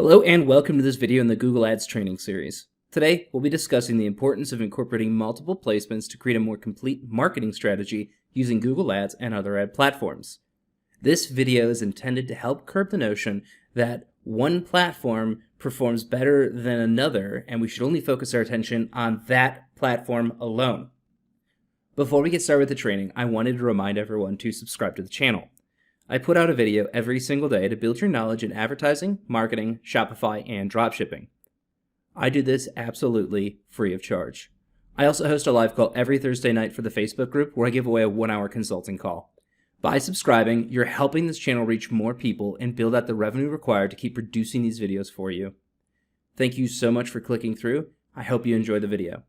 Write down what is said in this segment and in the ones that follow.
Hello and welcome to this video in the Google Ads training series. Today, we'll be discussing the importance of incorporating multiple placements to create a more complete marketing strategy using Google Ads and other ad platforms. This video is intended to help curb the notion that one platform performs better than another and we should only focus our attention on that platform alone. Before we get started with the training, I wanted to remind everyone to subscribe to the channel. I put out a video every single day to build your knowledge in advertising, marketing, Shopify, and dropshipping. I do this absolutely free of charge. I also host a live call every Thursday night for the Facebook group where I give away a 1-hour consulting call. By subscribing, you're helping this channel reach more people and build out the revenue required to keep producing these videos for you. Thank you so much for clicking through. I hope you enjoy the video.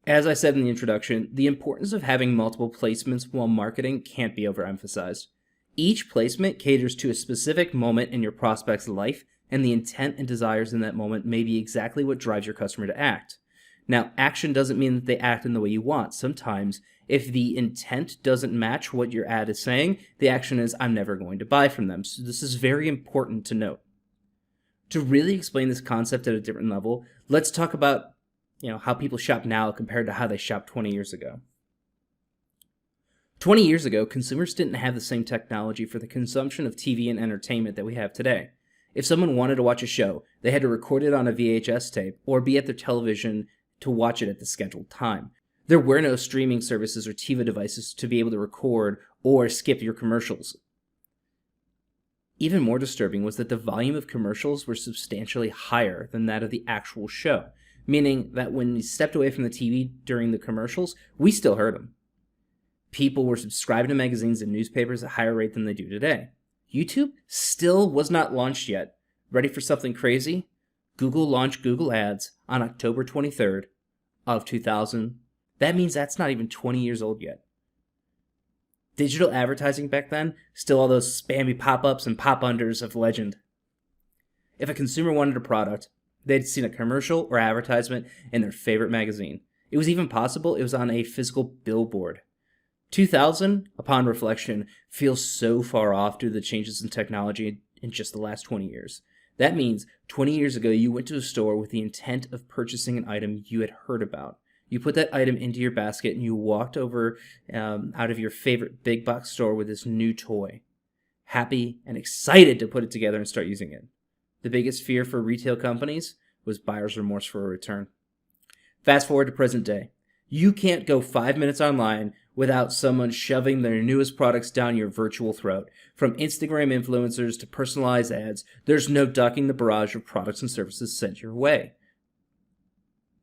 As I said in the introduction, the importance of having multiple placements while marketing can't be overemphasized. Each placement caters to a specific moment in your prospect's life, and the intent and desires in that moment may be exactly what drives your customer to act. Now, action doesn't mean that they act in the way you want. Sometimes, if the intent doesn't match what your ad is saying, the action is, I'm never going to buy from them. So this is very important to note. To really explain this concept at a different level, let's talk about how people shop now compared to how they shopped 20 years ago. 20 years ago, consumers didn't have the same technology for the consumption of TV and entertainment that we have today. If someone wanted to watch a show, they had to record it on a VHS tape or be at their television to watch it at the scheduled time. There were no streaming services or TV devices to be able to record or skip your commercials. Even more disturbing was that the volume of commercials were substantially higher than that of the actual show. Meaning that when we stepped away from the TV during the commercials, we still heard them. People were subscribing to magazines and newspapers at a higher rate than they do today. YouTube still was not launched yet. Ready for something crazy? Google launched Google Ads on October 23rd of 2000. That means that's not even 20 years old yet. Digital advertising back then, still all those spammy pop-ups and pop-unders of legend. If a consumer wanted a product, they'd seen a commercial or advertisement in their favorite magazine. It was even possible it was on a physical billboard. 2000, upon reflection, feels so far off due to the changes in technology in just the last 20 years. That means 20 years ago, you went to a store with the intent of purchasing an item you had heard about. You put that item into your basket and you walked over out of your favorite big box store with this new toy. Happy and excited to put it together and start using it. The biggest fear for retail companies was buyer's remorse for a return. Fast forward to present day. You can't go 5 minutes online without someone shoving their newest products down your virtual throat. From Instagram influencers to personalized ads, there's no ducking the barrage of products and services sent your way.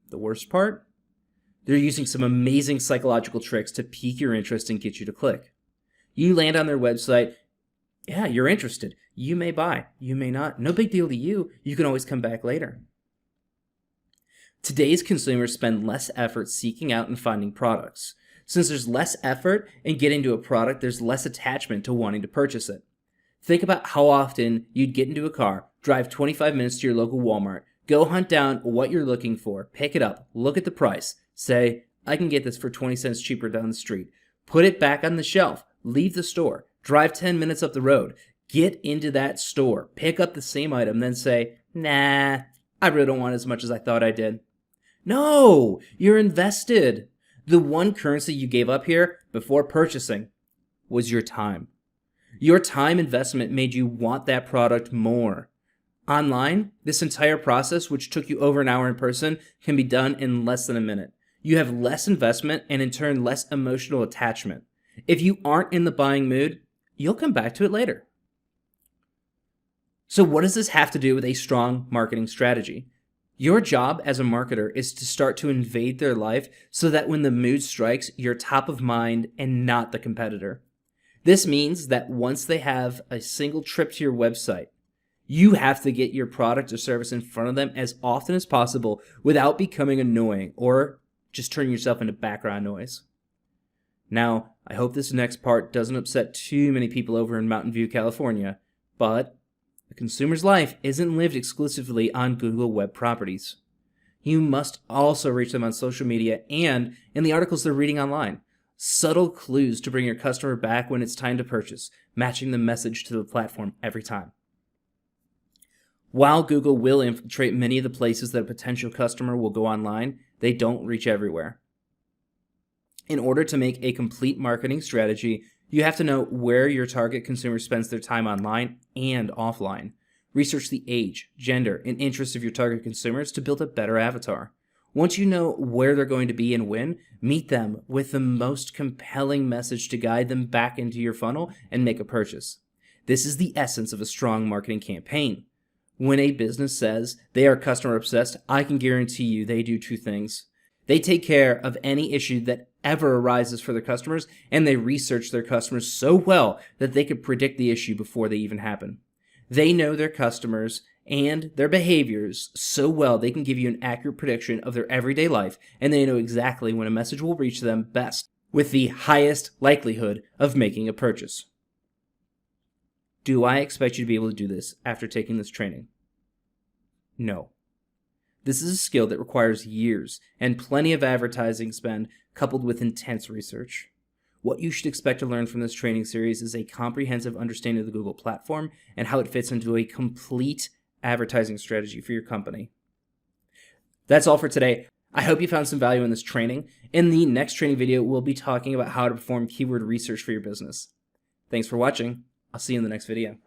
The worst part? They're using some amazing psychological tricks to pique your interest and get you to click. You land on their website. Yeah, you're interested. You may buy. You may not. No big deal to you. You can always come back later. Today's consumers spend less effort seeking out and finding products. Since there's less effort in getting to a product, there's less attachment to wanting to purchase it. Think about how often you'd get into a car, drive 25 minutes to your local Walmart, go hunt down what you're looking for, pick it up, look at the price, say, I can get this for 20 cents cheaper down the street, put it back on the shelf, leave the store, drive 10 minutes up the road, get into that store, pick up the same item, then say, nah, I really don't want as much as I thought I did. No, you're invested. The one currency you gave up here before purchasing was your time. Your time investment made you want that product more. Online, this entire process, which took you over an hour in person, can be done in less than a minute. You have less investment and in turn less emotional attachment. If you aren't in the buying mood, you'll come back to it later. So what does this have to do with a strong marketing strategy? Your job as a marketer is to start to invade their life so that when the mood strikes, you're top of mind and not the competitor. This means that once they have a single trip to your website, you have to get your product or service in front of them as often as possible without becoming annoying or just turning yourself into background noise. Now, I hope this next part doesn't upset too many people over in Mountain View, California, but the consumer's life isn't lived exclusively on Google web properties. You must also reach them on social media and in the articles they're reading online. Subtle clues to bring your customer back when it's time to purchase, matching the message to the platform every time. While Google will infiltrate many of the places that a potential customer will go online, they don't reach everywhere. In order to make a complete marketing strategy, you have to know where your target consumer spends their time online and offline. Research the age, gender, and interests of your target consumers to build a better avatar. Once you know where they're going to be and when, meet them with the most compelling message to guide them back into your funnel and make a purchase. This is the essence of a strong marketing campaign. When a business says they are customer obsessed, I can guarantee you they do two things. They take care of any issue that ever arises for their customers, and they research their customers so well that they could predict the issue before they even happen. They know their customers and their behaviors so well they can give you an accurate prediction of their everyday life, and they know exactly when a message will reach them best with the highest likelihood of making a purchase. Do I expect you to be able to do this after taking this training? No. This is a skill that requires years and plenty of advertising spend coupled with intense research. What you should expect to learn from this training series is a comprehensive understanding of the Google platform and how it fits into a complete advertising strategy for your company. That's all for today. I hope you found some value in this training. In the next training video, we'll be talking about how to perform keyword research for your business. Thanks for watching. I'll see you in the next video.